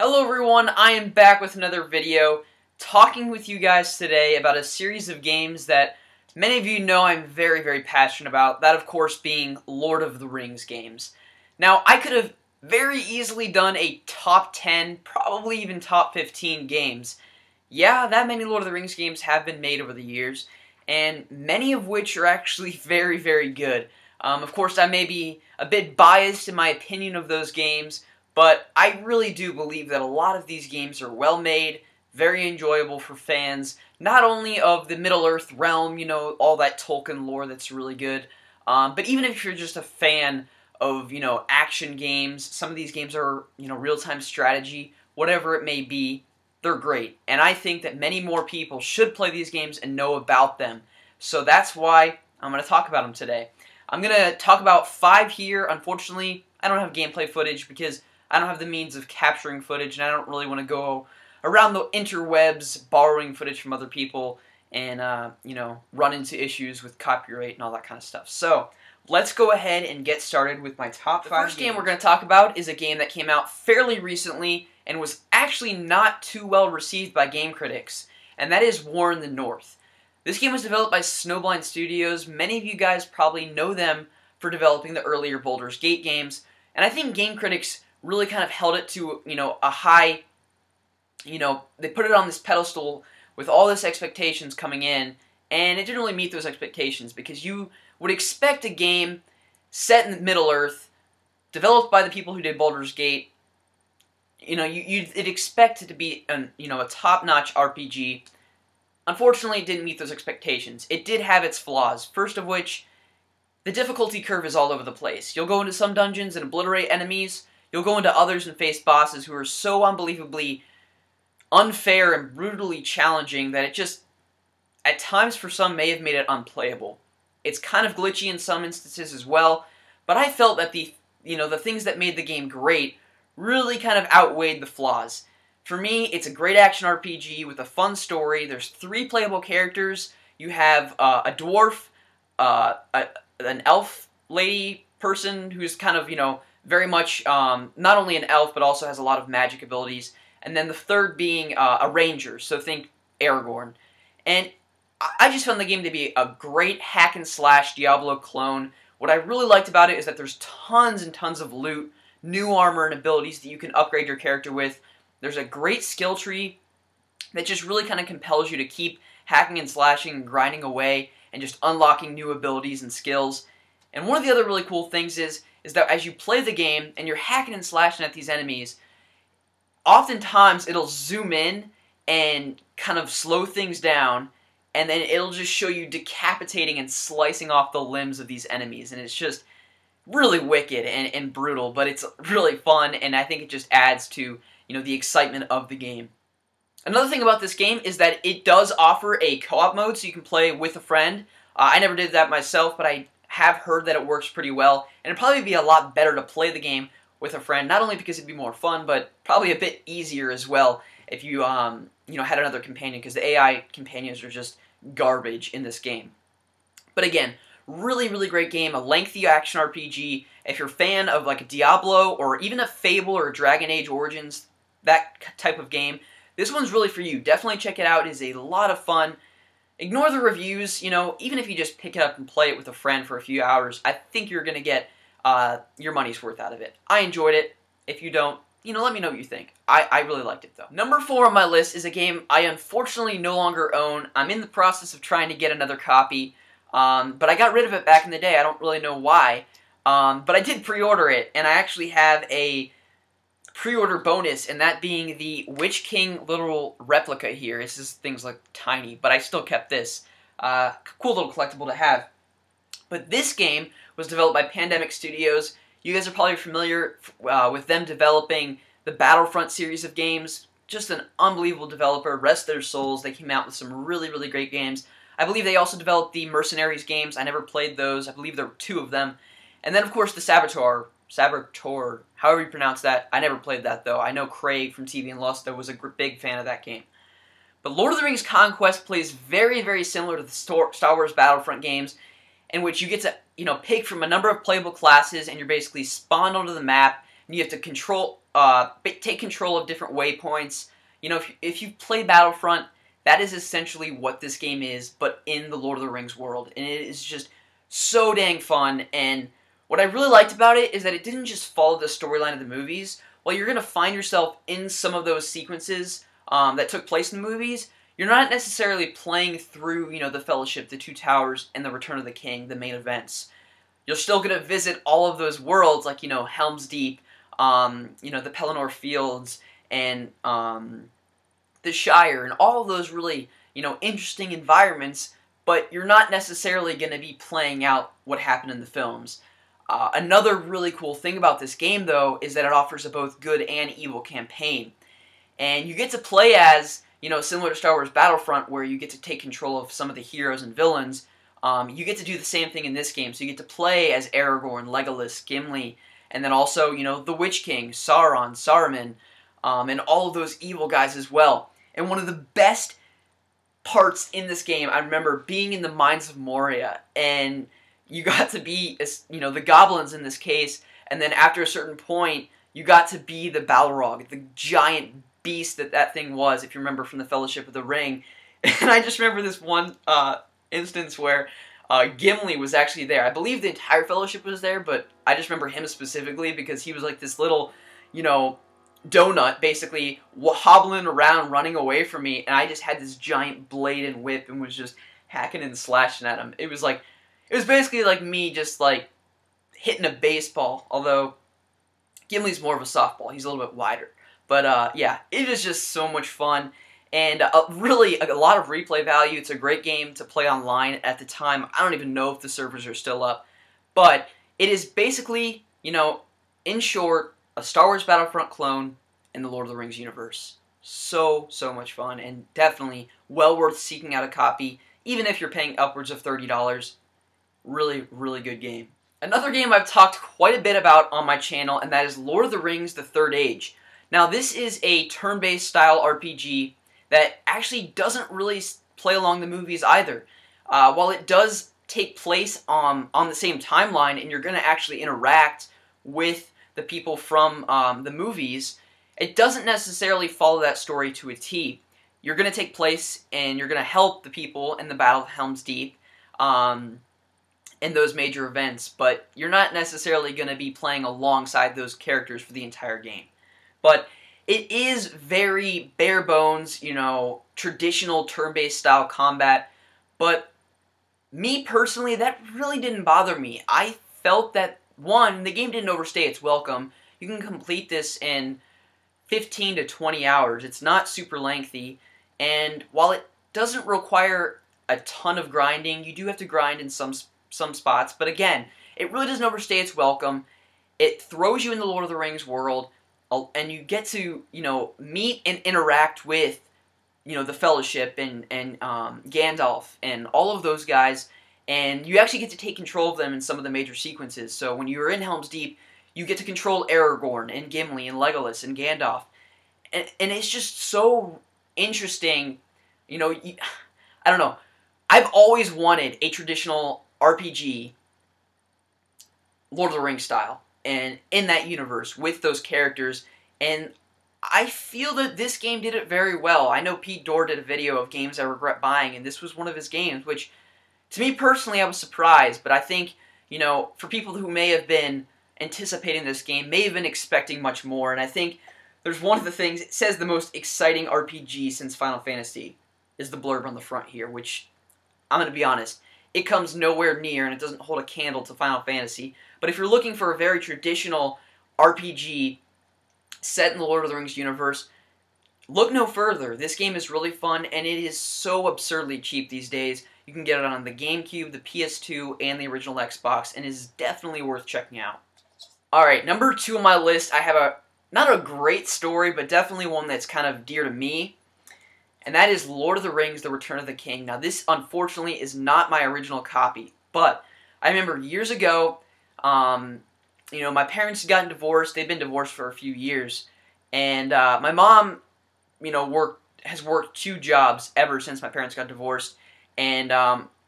Hello everyone, I am back with another video talking with you guys today about a series of games that many of you know I'm very passionate about, that of course being Lord of the Rings games. Now I could have very easily done a top 10, probably even top 15 games. Yeah, that many Lord of the Rings games have been made over the years, and many of which are actually very good. Of course I may be a bit biased in my opinion of those games, but I really do believe that a lot of these games are well made, very enjoyable for fans, not only of the Middle-earth realm, you know, all that Tolkien lore that's really good, but even if you're just a fan of, you know, action games, some of these games are, you know, real-time strategy, whatever it may be, they're great. And I think that many more people should play these games and know about them. So that's why I'm going to talk about them today. I'm going to talk about 5 here. Unfortunately, I don't have gameplay footage because I don't have the means of capturing footage, and I don't really want to go around the interwebs borrowing footage from other people and, you know, run into issues with copyright and all that kind of stuff. So, let's go ahead and get started with my top 5 games. The first game we're going to talk about is a game that came out fairly recently and was actually not too well received by game critics, and that is War in the North. This game was developed by Snowblind Studios. Many of you guys probably know them for developing the earlier Baldur's Gate games, and I think game critics really kind of held it to, you know, a high, you know, they put it on this pedestal with all this expectations coming in, and it didn't really meet those expectations because you would expect a game set in Middle-earth, developed by the people who did Baldur's Gate. You know, you'd expect it to be you know, a top-notch RPG. Unfortunately, it didn't meet those expectations. It did have its flaws, first of which, the difficulty curve is all over the place. You'll go into some dungeons and obliterate enemies. You'll go into others and face bosses who are so unbelievably unfair and brutally challenging that it just, at times for some, may have made it unplayable. It's kind of glitchy in some instances as well, but I felt that the things that made the game great really kind of outweighed the flaws. For me, it's a great action RPG with a fun story. There's 3 playable characters. You have a dwarf, an elf lady person who's kind of, you know, very much not only an elf, but also has a lot of magic abilities. And then the third being a ranger, so think Aragorn. And I just found the game to be a great hack-and-slash Diablo clone. What I really liked about it is that there's tons and tons of loot, new armor and abilities that you can upgrade your character with. There's a great skill tree that just really kind of compels you to keep hacking and slashing and grinding away and just unlocking new abilities and skills. And one of the other really cool things is that as you play the game and you're hacking and slashing at these enemies, oftentimes it'll zoom in and kind of slow things down, and then it'll just show you decapitating and slicing off the limbs of these enemies, and it's just really wicked and brutal, but it's really fun, and I think it just adds to, you know, the excitement of the game. Another thing about this game is that it does offer a co-op mode, so you can play with a friend. I never did that myself, but I have heard that it works pretty well, and it'd probably be a lot better to play the game with a friend, not only because it'd be more fun, but probably a bit easier as well if you, you know, had another companion, because the AI companions are just garbage in this game. But again, really great game, a lengthy action RPG. If you're a fan of like a Diablo, or even a Fable or a Dragon Age Origins, that type of game, this one's really for you. Definitely check it out. It is a lot of fun. Ignore the reviews, you know, even if you just pick it up and play it with a friend for a few hours, I think you're going to get your money's worth out of it. I enjoyed it. If you don't, you know, let me know what you think. I really liked it, though. Number 4 on my list is a game I unfortunately no longer own. I'm in the process of trying to get another copy, but I got rid of it back in the day. I don't really know why, but I did pre-order it, and I actually have a pre-order bonus, and that being the Witch King literal replica here. This is things like tiny, but I still kept this. Cool little collectible to have. But this game was developed by Pandemic Studios. You guys are probably familiar with them developing the Battlefront series of games. Just an unbelievable developer. Rest their souls. They came out with some really great games. I believe they also developed the Mercenaries games. I never played those. I believe there were 2 of them. And then, of course, the Saboteur, however you pronounce that. I never played that, though. I know Craig from TV and Lusta was a big fan of that game. But Lord of the Rings Conquest plays very similar to the Star Wars Battlefront games, in which you get to, you know, pick from a number of playable classes, and you're basically spawned onto the map, and you have to control take control of different waypoints. You know, if you play Battlefront, that is essentially what this game is, but in the Lord of the Rings world, and it is just so dang fun. And what I really liked about it is that it didn't just follow the storyline of the movies. While you're going to find yourself in some of those sequences that took place in the movies, you're not necessarily playing through, you know, the Fellowship, the Two Towers, and the Return of the King, the main events. You're still going to visit all of those worlds, like, you know, Helm's Deep, you know, the Pelennor Fields, and the Shire, and all of those really, you know, interesting environments, but you're not necessarily going to be playing out what happened in the films. Another really cool thing about this game, though, is that it offers a both good and evil campaign. And you get to play as, you know, similar to Star Wars Battlefront, where you get to take control of some of the heroes and villains. You get to do the same thing in this game. So you get to play as Aragorn, Legolas, Gimli, and then also, you know, the Witch King, Sauron, Saruman, and all of those evil guys as well. And one of the best parts in this game, I remember being in the Mines of Moria, and you got to be, you know, the goblins in this case, and then after a certain point, you got to be the Balrog, the giant beast that thing was, if you remember from the Fellowship of the Ring. And I just remember this one instance where Gimli was actually there. I believe the entire Fellowship was there, but I just remember him specifically because he was like this little, you know, donut, basically, hobbling around, running away from me, and I just had this giant blade and whip and was just hacking and slashing at him. It was basically like me just, like, hitting a baseball, although Gimli's more of a softball. He's a little bit wider. But, yeah, it is just so much fun, and really a lot of replay value. It's a great game to play online at the time. I don't even know if the servers are still up, but it is basically, you know, in short, a Star Wars Battlefront clone in the Lord of the Rings universe. So much fun, and definitely well worth seeking out a copy, even if you're paying upwards of $30. Really, really good game. Another game I've talked quite a bit about on my channel, and that is Lord of the Rings: The Third Age. Now, this is a turn-based style RPG that actually doesn't really play along the movies either. While it does take place on the same timeline, and you're going to actually interact with the people from the movies, it doesn't necessarily follow that story to a T. You're going to take place, and you're going to help the people in the Battle of Helm's Deep in those major events, but you're not necessarily going to be playing alongside those characters for the entire game. But it is very bare bones, you know, traditional turn-based style combat, but me personally, that really didn't bother me. I felt that, one, the game didn't overstay its welcome. You can complete this in 15 to 20 hours. It's not super lengthy, and while it doesn't require a ton of grinding, you do have to grind in some spots, but again, it really doesn't overstay its welcome. It throws you in the Lord of the Rings world, and you get to, you know, meet and interact with, you know, the Fellowship and Gandalf and all of those guys, and you actually get to take control of them in some of the major sequences. So when you're in Helm's Deep, you get to control Aragorn and Gimli and Legolas and Gandalf, and it's just so interesting. You know, I don't know. I've always wanted a traditional RPG, Lord of the Rings style, and in that universe with those characters, and I feel that this game did it very well. I know Pete Dorr did a video of games I regret buying, and this was one of his games, which, to me personally, I was surprised, but I think, you know, for people who may have been anticipating this game, may have been expecting much more, and I think there's one of the things, it says the most exciting RPG since Final Fantasy, is the blurb on the front here, which, I'm going to be honest, it comes nowhere near, and it doesn't hold a candle to Final Fantasy. But if you're looking for a very traditional RPG set in the Lord of the Rings universe, look no further. This game is really fun, and it is so absurdly cheap these days. You can get it on the GameCube, the PS2, and the original Xbox, and is definitely worth checking out. Alright, number 2 on my list, I have not a great story, but definitely one that's kind of dear to me. And that is Lord of the Rings: The Return of the King. Now, this, unfortunately, is not my original copy, but I remember years ago, you know, my parents had gotten divorced. They'd been divorced for a few years, and my mom, you know, has worked 2 jobs ever since my parents got divorced, and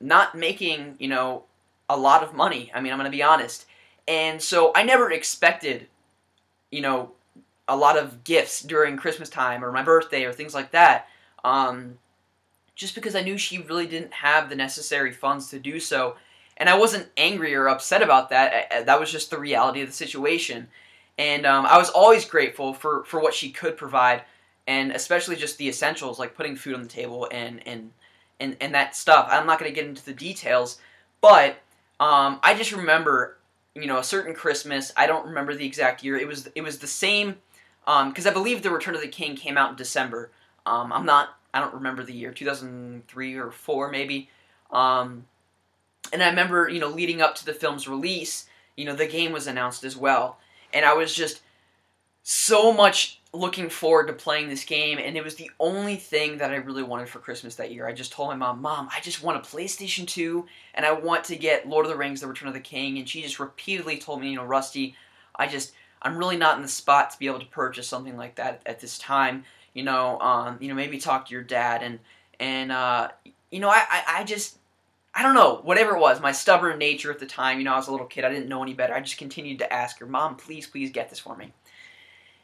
not making, you know, a lot of money. I mean, I'm going to be honest. And so I never expected, you know, a lot of gifts during Christmas time or my birthday or things like that. Just because I knew she really didn't have the necessary funds to do so. And I wasn't angry or upset about that. That was just the reality of the situation. And I was always grateful for what she could provide, and especially just the essentials, like putting food on the table and that stuff. I'm not going to get into the details, but I just remember, a certain Christmas. I don't remember the exact year. It was the same, because I believe The Return of the King came out in December. I don't remember the year, 2003 or 4 maybe. And I remember, leading up to the film's release, the game was announced as well. And I was just so much looking forward to playing this game, and it was the only thing that I really wanted for Christmas that year. I just told my Mom, I just want a PlayStation 2, and I want to get Lord of the Rings, The Return of the King, and she just repeatedly told me, Rusty, I'm really not in the spot to be able to purchase something like that at this time. Maybe talk to your dad, and I don't know, whatever it was, my stubborn nature at the time, I was a little kid, I didn't know any better, I just continued to ask her, Mom, please get this for me.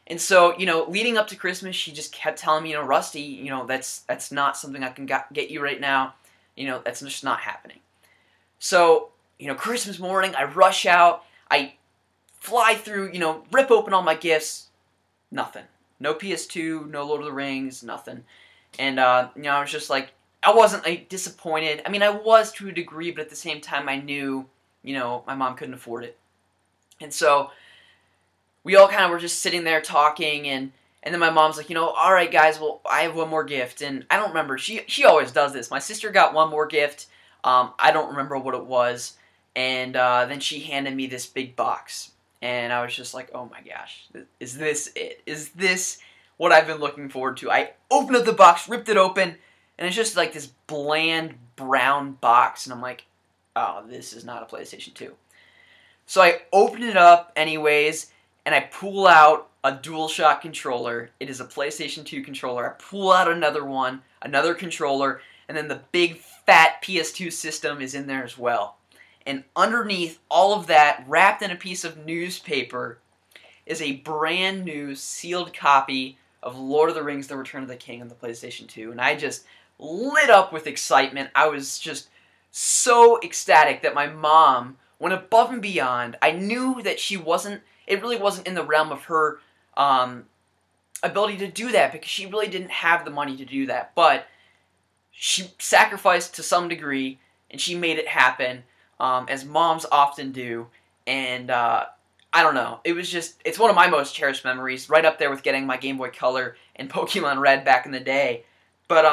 And so, leading up to Christmas, she just kept telling me, Rusty, that's not something I can get you right now, that's just not happening. So, Christmas morning, I rush out, I fly through, rip open all my gifts, nothing. No PS2, no Lord of the Rings, nothing. And, I was just like, I wasn't, disappointed. I mean, I was to a degree, but at the same time, I knew, my mom couldn't afford it. And so, we all kind of were just sitting there talking, and then my mom's like, all right, guys, well, I have one more gift. And I don't remember. She always does this. My sister got one more gift. I don't remember what it was. And then she handed me this big box. And I was just like, oh my gosh, is this it? Is this what I've been looking forward to? I opened up the box, ripped it open, and it's just like this bland brown box. And I'm like, oh, this is not a PlayStation 2. So I open it up anyways, and I pull out a DualShock controller. It is a PlayStation 2 controller. I pull out another one, another controller, and then the big fat PS2 system is in there as well. And underneath all of that, wrapped in a piece of newspaper, is a brand new sealed copy of Lord of the Rings, The Return of the King on the PlayStation 2. And I just lit up with excitement. I was just so ecstatic that my mom went above and beyond. I knew that it really wasn't in the realm of her ability to do that, because she really didn't have the money to do that. But she sacrificed to some degree, and she made it happen. As moms often do, and I don't know, it's one of my most cherished memories, right up there with getting my Game Boy Color and Pokemon Red back in the day. But,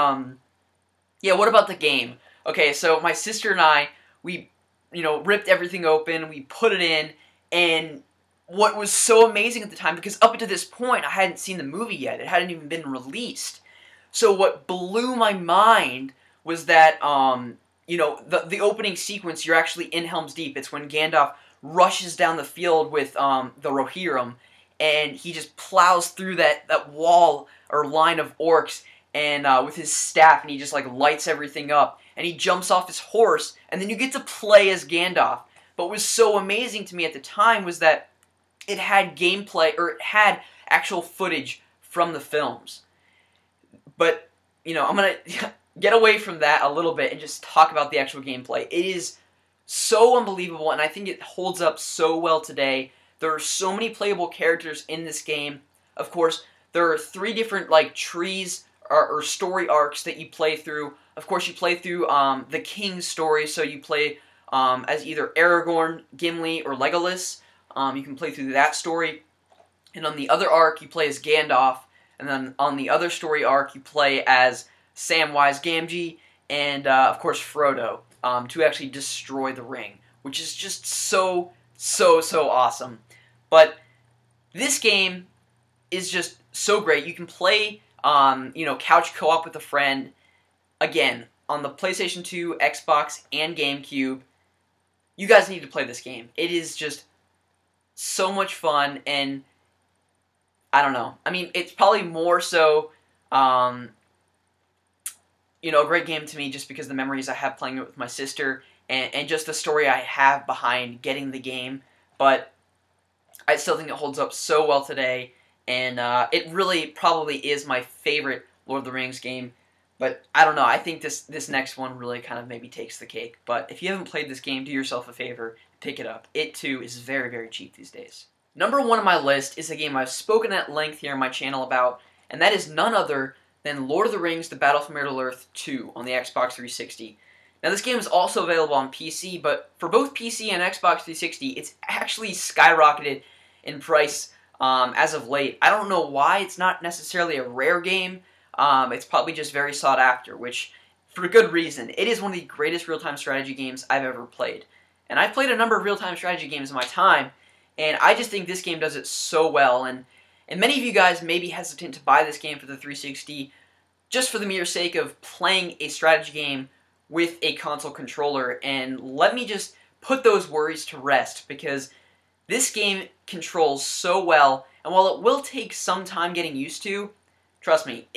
yeah, what about the game? Okay, so my sister and I, we, ripped everything open, we put it in, and what was so amazing at the time, because up until this point, I hadn't seen the movie yet, it hadn't even been released. So what blew my mind was that, the opening sequence, you're actually in Helm's Deep. It's when Gandalf rushes down the field with the Rohirrim, and he just plows through that wall or line of orcs, and with his staff, and he just lights everything up, and he jumps off his horse, and then you get to play as Gandalf. But what was so amazing to me at the time was that it had gameplay, or it had actual footage from the films. But, I'm gonna get away from that a little bit and just talk about the actual gameplay. It is so unbelievable, and I think it holds up so well today. There are so many playable characters in this game. Of course, there are 3 different trees or story arcs that you play through. Of course, you play through the King's story, so you play as either Aragorn, Gimli, or Legolas. You can play through that story. And on the other arc, you play as Gandalf. And then on the other story arc, you play as Samwise Gamgee, and of course Frodo, to actually destroy the ring, which is just so awesome. But this game is just so great. You can play, couch co-op with a friend, again, on the PlayStation 2, Xbox, and GameCube. You guys need to play this game. It is just so much fun, and I don't know. I mean, it's probably more so, a great game to me just because the memories I have playing it with my sister, and just the story I have behind getting the game. But I still think it holds up so well today, and it really probably is my favorite Lord of the Rings game. But I don't know, I think this next one really kind of maybe takes the cake. But if you haven't played this game, do yourself a favor, pick it up. It too is very, very cheap these days. Number 1 on my list is a game I've spoken at length here on my channel about, and that is none other than Lord of the Rings: The Battle for Middle-earth 2 on the Xbox 360. Now this game is also available on PC, but for both PC and Xbox 360, it's actually skyrocketed in price as of late. I don't know why. It's not necessarily a rare game. It's probably just very sought after, which, for good reason. It is one of the greatest real-time strategy games I've ever played. And I've played a number of real-time strategy games in my time, and I just think this game does it so well. And many of you guys may be hesitant to buy this game for the 360 just for the mere sake of playing a strategy game with a console controller. And let me just put those worries to rest, because this game controls so well, and while it will take some time getting used to, trust me,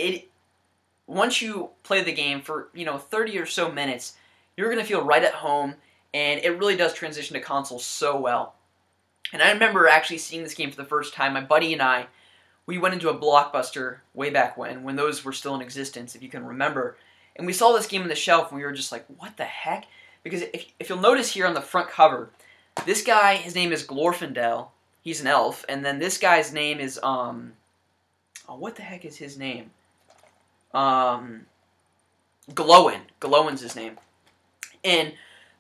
once you play the game for 30 or so minutes, you're going to feel right at home, and it really does transition to console so well. And I remember actually seeing this game for the first time. My buddy and I, we went into a Blockbuster way back when those were still in existence, if you can remember. And we saw this game on the shelf, and we were just like, what the heck? Because if you'll notice here on the front cover, this guy, his name is Glorfindel. He's an elf. And then this guy's name is, what the heck is his name? Glowin. Glowin's his name. And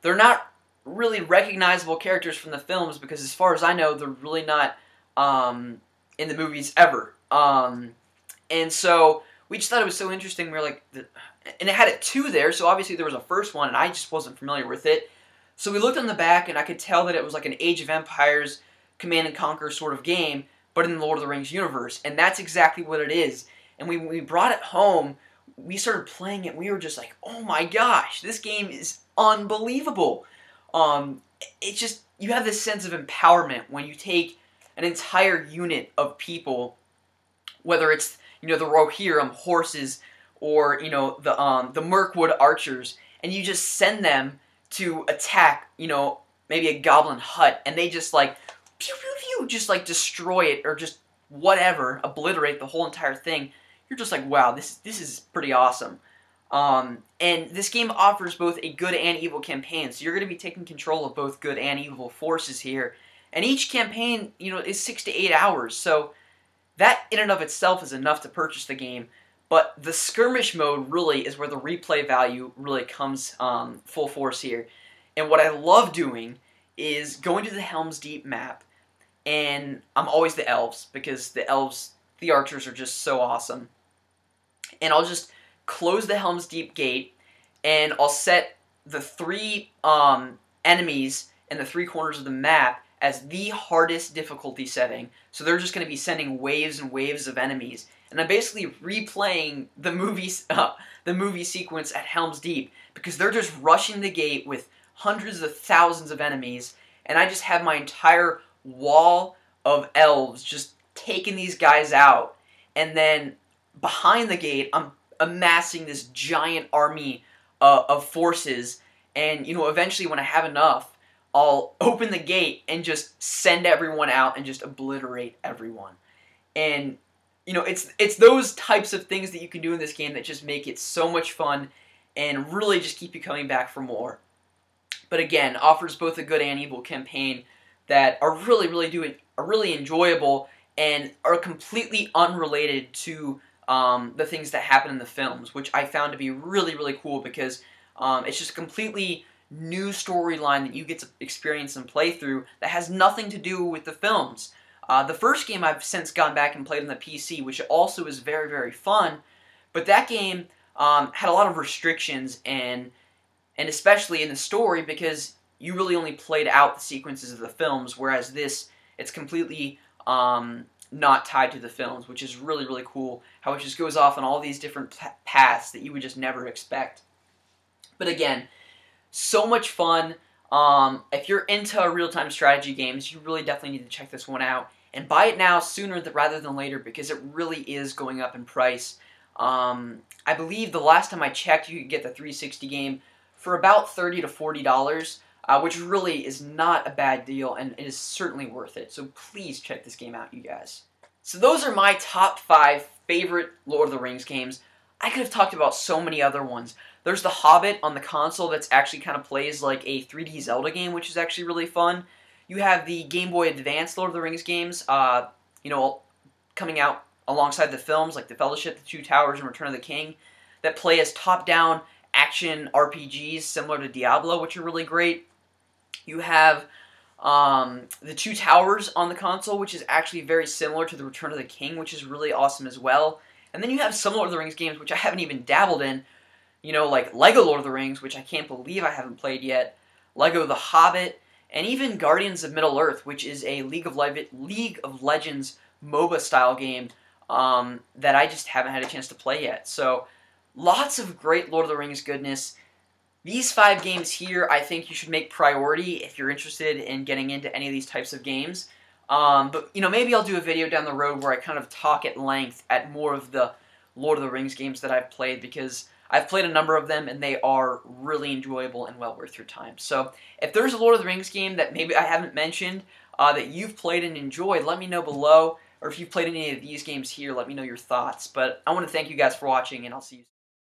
they're not really recognizable characters from the films, because as far as I know, they're really not in the movies ever. And so we just thought it was so interesting. We were like, and it had a 2 there, so obviously there was a first one, and I just wasn't familiar with it. So we looked on the back, and I could tell that it was like an Age of Empires, Command and Conquer sort of game, but in the Lord of the Rings universe. And that's exactly what it is. And when we brought it home, we started playing it, and we were just like, oh my gosh, this game is unbelievable. It's just, you have this sense of empowerment when you take an entire unit of people, whether it's, the Rohirrim horses, or, the Mirkwood archers, and you just send them to attack, maybe a goblin hut, and they just like, pew pew pew, just like destroy it, or just whatever, obliterate the whole entire thing. You're just like, wow, this is pretty awesome. And this game offers both a good and evil campaign, so you're going to be taking control of both good and evil forces here. And each campaign, is 6 to 8 hours, so that in and of itself is enough to purchase the game. But the skirmish mode really is where the replay value really comes full force here. And what I love doing is going to the Helm's Deep map, and I'm always the elves, because the archers are just so awesome. And I'll just close the Helm's Deep gate, and I'll set the 3 enemies in the 3 corners of the map as the hardest difficulty setting. So they're just going to be sending waves and waves of enemies. And I'm basically replaying the movie sequence at Helm's Deep, because they're just rushing the gate with hundreds of thousands of enemies, and I just have my entire wall of elves just taking these guys out. And then behind the gate, I'm amassing this giant army of forces, and eventually when I have enough, I'll open the gate and just send everyone out and just obliterate everyone. And it's those types of things that you can do in this game that just make it so much fun and really just keep you coming back for more. But again, offers both a good and evil campaign that are really enjoyable and are completely unrelated to the things that happen in the films, which I found to be really, really cool, because it's just a completely new storyline that you get to experience and play through that has nothing to do with the films. The first game I've since gone back and played on the PC, which also is very, very fun, but that game had a lot of restrictions, and especially in the story, because you really only played out the sequences of the films, whereas this, it's completely not tied to the films, which is really, really cool, how it just goes off on all these different paths that you would just never expect. But again, so much fun. If you're into real-time strategy games, you really definitely need to check this one out. And buy it now sooner rather than later, because it really is going up in price. I believe the last time I checked, you could get the 360 game for about $30 to $40, which really is not a bad deal, and it is certainly worth it. So please check this game out, you guys. So those are my top 5 favorite Lord of the Rings games. I could have talked about so many other ones. There's The Hobbit on the console that's actually kind of plays like a 3D Zelda game, which is actually really fun. You have the Game Boy Advance Lord of the Rings games, coming out alongside the films like The Fellowship, The Two Towers, and Return of the King, that play as top-down action RPGs similar to Diablo, which are really great. You have The Two Towers on the console, which is actually very similar to The Return of the King, which is really awesome as well. And then you have some Lord of the Rings games, which I haven't even dabbled in, like Lego Lord of the Rings, which I can't believe I haven't played yet, Lego The Hobbit, and even Guardians of Middle-earth, which is a League of Legends MOBA-style game that I just haven't had a chance to play yet. So, lots of great Lord of the Rings goodness. These 5 games here, I think you should make priority if you're interested in getting into any of these types of games. But maybe I'll do a video down the road where I kind of talk at length at more of the Lord of the Rings games that I've played, because I've played a number of them, and they are really enjoyable and well worth your time. So, if there's a Lord of the Rings game that maybe I haven't mentioned that you've played and enjoyed, let me know below. Or if you've played any of these games here, let me know your thoughts. But I want to thank you guys for watching, and I'll see you soon.